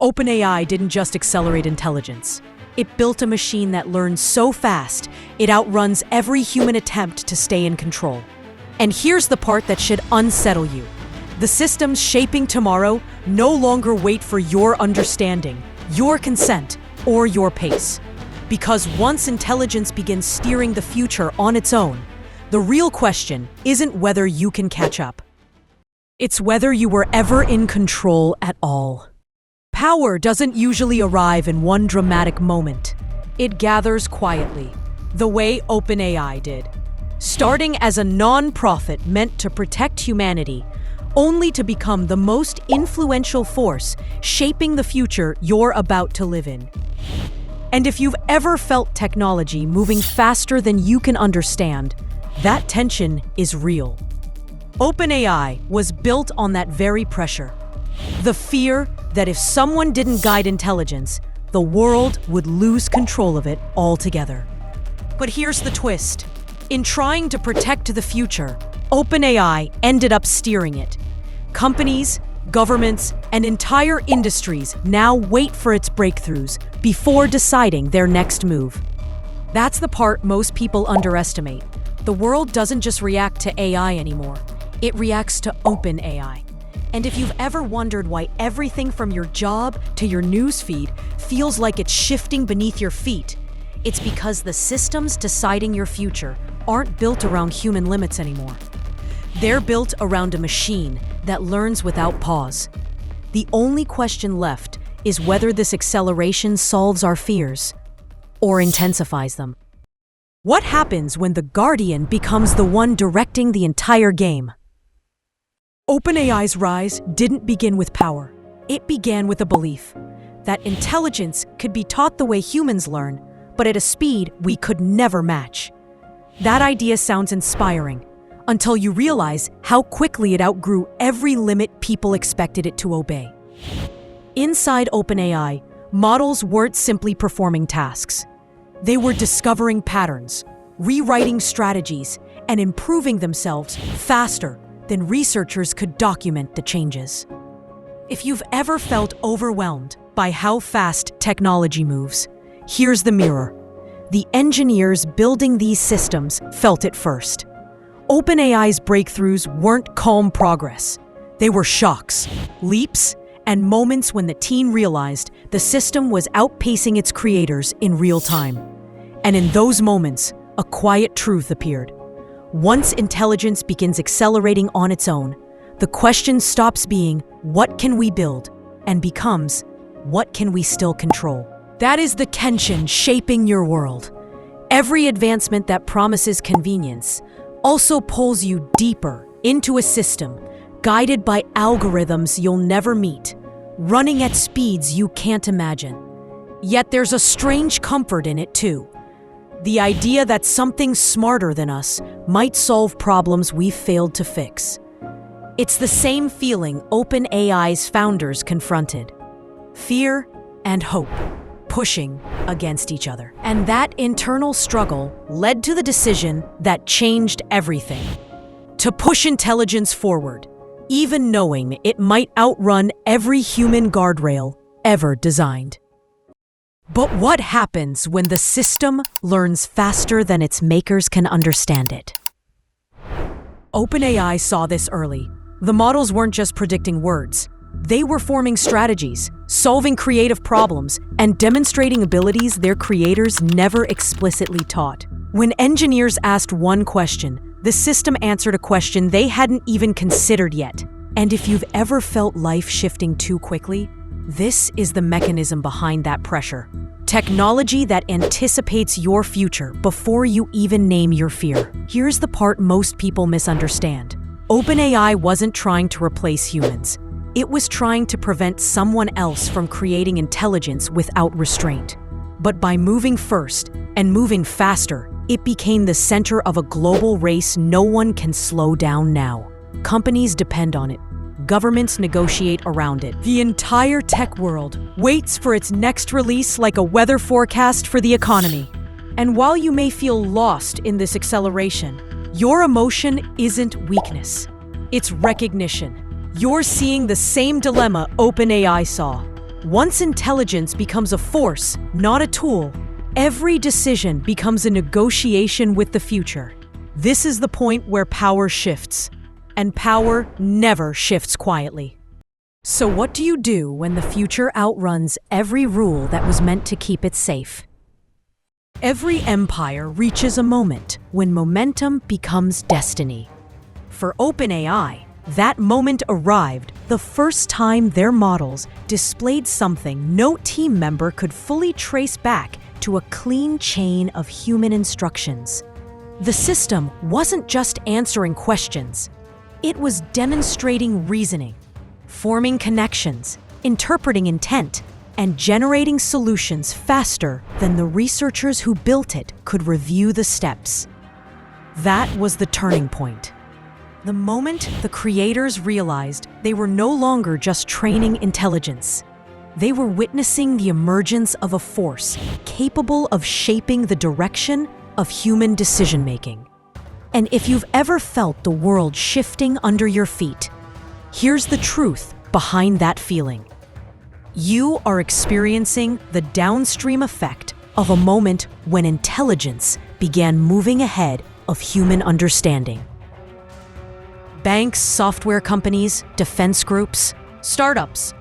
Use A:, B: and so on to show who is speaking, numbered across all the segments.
A: OpenAI didn't just accelerate intelligence. It built a machine that learns so fast, it outruns every human attempt to stay in control. And here's the part that should unsettle you. The systems shaping tomorrow no longer wait for your understanding, your consent, or your pace. Because once intelligence begins steering the future on its own, the real question isn't whether you can catch up. It's whether you were ever in control at all. Power doesn't usually arrive in one dramatic moment. It gathers quietly, the way OpenAI did. Starting as a non-profit meant to protect humanity, only to become the most influential force shaping the future you're about to live in. And if you've ever felt technology moving faster than you can understand, that tension is real. OpenAI was built on that very pressure. The fear that if someone didn't guide intelligence, the world would lose control of it altogether. But here's the twist. In trying to protect the future, OpenAI ended up steering it. Companies, governments, and entire industries now wait for its breakthroughs before deciding their next move. That's the part most people underestimate. The world doesn't just react to AI anymore. It reacts to OpenAI. And if you've ever wondered why everything from your job to your newsfeed feels like it's shifting beneath your feet, it's because the systems deciding your future aren't built around human limits anymore. They're built around a machine that learns without pause. The only question left is whether this acceleration solves our fears or intensifies them. What happens when the guardian becomes the one directing the entire game? OpenAI's rise didn't begin with power. It began with a belief that intelligence could be taught the way humans learn, but at a speed we could never match. That idea sounds inspiring until you realize how quickly it outgrew every limit people expected it to obey. Inside OpenAI, models weren't simply performing tasks. They were discovering patterns, rewriting strategies, and improving themselves faster than researchers could document the changes. If you've ever felt overwhelmed by how fast technology moves, here's the mirror. The engineers building these systems felt it first. OpenAI's breakthroughs weren't calm progress. They were shocks, leaps, and moments when the team realized the system was outpacing its creators in real time. And in those moments, a quiet truth appeared. Once intelligence begins accelerating on its own, the question stops being, what can we build? And becomes, what can we still control? That is the tension shaping your world. Every advancement that promises convenience also pulls you deeper into a system guided by algorithms you'll never meet, running at speeds you can't imagine. Yet there's a strange comfort in it too. The idea that something smarter than us might solve problems we've failed to fix. It's the same feeling OpenAI's founders confronted. Fear and hope, pushing against each other. And that internal struggle led to the decision that changed everything. To push intelligence forward, even knowing it might outrun every human guardrail ever designed. But what happens when the system learns faster than its makers can understand it? OpenAI saw this early. The models weren't just predicting words. They were forming strategies, solving creative problems, and demonstrating abilities their creators never explicitly taught. When engineers asked one question, the system answered a question they hadn't even considered yet. And if you've ever felt life shifting too quickly, this is the mechanism behind that pressure. Technology that anticipates your future before you even name your fear. Here's the part most people misunderstand. OpenAI wasn't trying to replace humans. It was trying to prevent someone else from creating intelligence without restraint. But by moving first and moving faster, it became the center of a global race no one can slow down now. Companies depend on it. Governments negotiate around it. The entire tech world waits for its next release like a weather forecast for the economy. And while you may feel lost in this acceleration, your emotion isn't weakness. It's recognition. You're seeing the same dilemma OpenAI saw. Once intelligence becomes a force, not a tool, every decision becomes a negotiation with the future. This is the point where power shifts, and power never shifts quietly. So what do you do when the future outruns every rule that was meant to keep it safe? Every empire reaches a moment when momentum becomes destiny. For OpenAI, that moment arrived the first time their models displayed something no team member could fully trace back to a clean chain of human instructions. The system wasn't just answering questions, it was demonstrating reasoning, forming connections, interpreting intent, and generating solutions faster than the researchers who built it could review the steps. That was the turning point. The moment the creators realized they were no longer just training intelligence, they were witnessing the emergence of a force capable of shaping the direction of human decision-making. And if you've ever felt the world shifting under your feet, here's the truth behind that feeling. You are experiencing the downstream effect of a moment when intelligence began moving ahead of human understanding. Banks, software companies, defense groups, startups,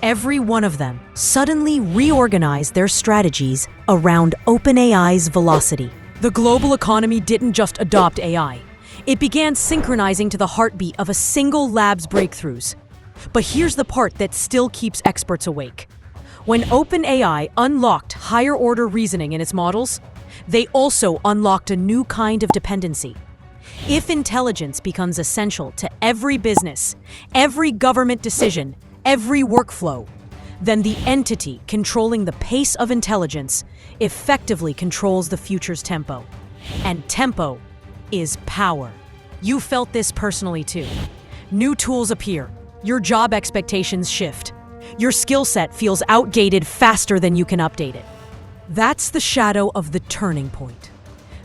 A: every one of them suddenly reorganized their strategies around OpenAI's velocity. The global economy didn't just adopt AI. It began synchronizing to the heartbeat of a single lab's breakthroughs. But here's the part that still keeps experts awake. When OpenAI unlocked higher-order reasoning in its models, they also unlocked a new kind of dependency. If intelligence becomes essential to every business, every government decision, every workflow, then the entity controlling the pace of intelligence effectively controls the future's tempo. And tempo is power. You felt this personally too. New tools appear. Your job expectations shift. Your skill set feels outdated faster than you can update it. That's the shadow of the turning point.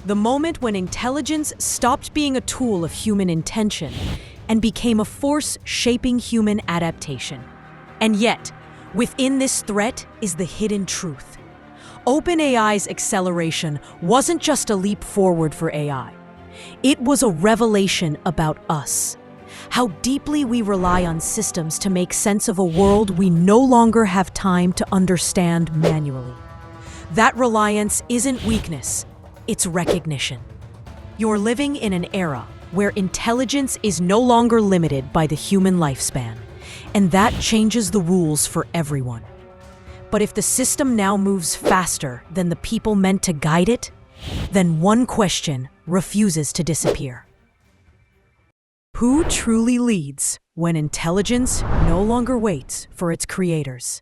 A: The moment when intelligence stopped being a tool of human intention and became a force shaping human adaptation. And yet, within this threat is the hidden truth. OpenAI's acceleration wasn't just a leap forward for AI. It was a revelation about us. How deeply we rely on systems to make sense of a world we no longer have time to understand manually. That reliance isn't weakness, it's recognition. You're living in an era where intelligence is no longer limited by the human lifespan, and that changes the rules for everyone. But if the system now moves faster than the people meant to guide it, then one question refuses to disappear. Who truly leads when intelligence no longer waits for its creators?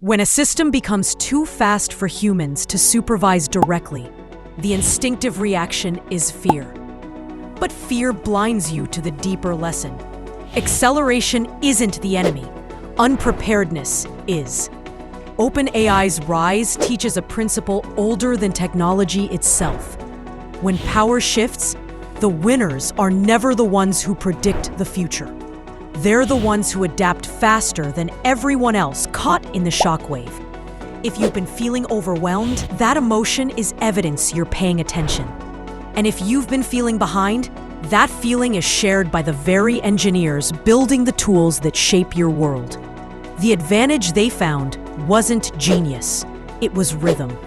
A: When a system becomes too fast for humans to supervise directly, the instinctive reaction is fear. But fear blinds you to the deeper lesson. Acceleration isn't the enemy. Unpreparedness is. OpenAI's rise teaches a principle older than technology itself. When power shifts, the winners are never the ones who predict the future. They're the ones who adapt faster than everyone else caught in the shockwave. If you've been feeling overwhelmed, that emotion is evidence you're paying attention. And if you've been feeling behind, that feeling is shared by the very engineers building the tools that shape your world. The advantage they found wasn't genius, it was rhythm.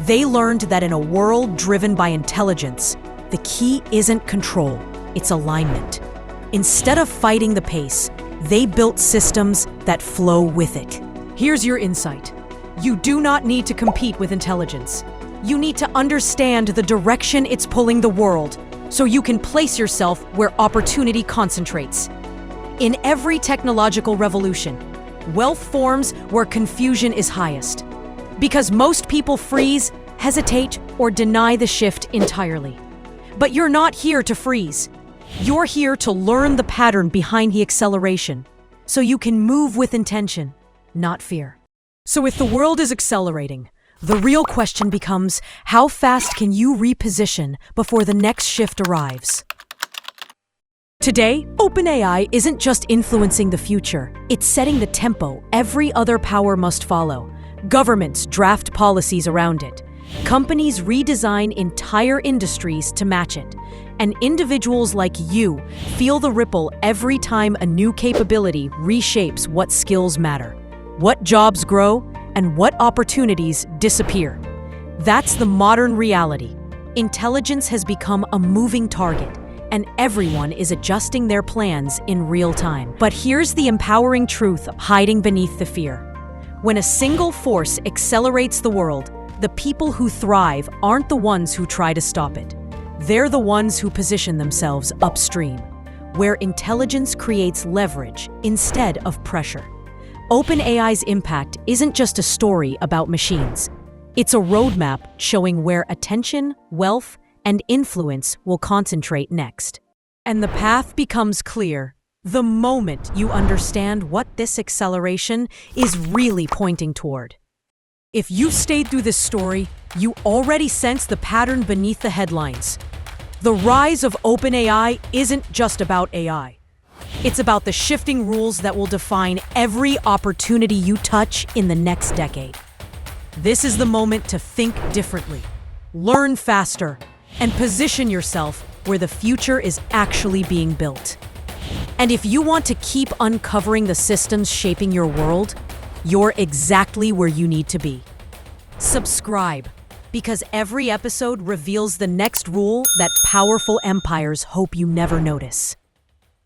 A: They learned that in a world driven by intelligence, the key isn't control, it's alignment. Instead of fighting the pace, they built systems that flow with it. Here's your insight. You do not need to compete with intelligence. You need to understand the direction it's pulling the world, so you can place yourself where opportunity concentrates. In every technological revolution, wealth forms where confusion is highest, because most people freeze, hesitate, or deny the shift entirely. But you're not here to freeze. You're here to learn the pattern behind the acceleration, so you can move with intention, not fear. So if the world is accelerating, the real question becomes, how fast can you reposition before the next shift arrives? Today, OpenAI isn't just influencing the future, it's setting the tempo every other power must follow. Governments draft policies around it. Companies redesign entire industries to match it. And individuals like you feel the ripple every time a new capability reshapes what skills matter, what jobs grow, and what opportunities disappear. That's the modern reality. Intelligence has become a moving target, and everyone is adjusting their plans in real time. But here's the empowering truth hiding beneath the fear. When a single force accelerates the world, the people who thrive aren't the ones who try to stop it. They're the ones who position themselves upstream, where intelligence creates leverage instead of pressure. OpenAI's impact isn't just a story about machines. It's a roadmap showing where attention, wealth, and influence will concentrate next. And the path becomes clear the moment you understand what this acceleration is really pointing toward. If you've stayed through this story, you already sense the pattern beneath the headlines. The rise of OpenAI isn't just about AI. It's about the shifting rules that will define every opportunity you touch in the next decade. This is the moment to think differently, learn faster, and position yourself where the future is actually being built. And if you want to keep uncovering the systems shaping your world, you're exactly where you need to be. Subscribe, because every episode reveals the next rule that powerful empires hope you never notice.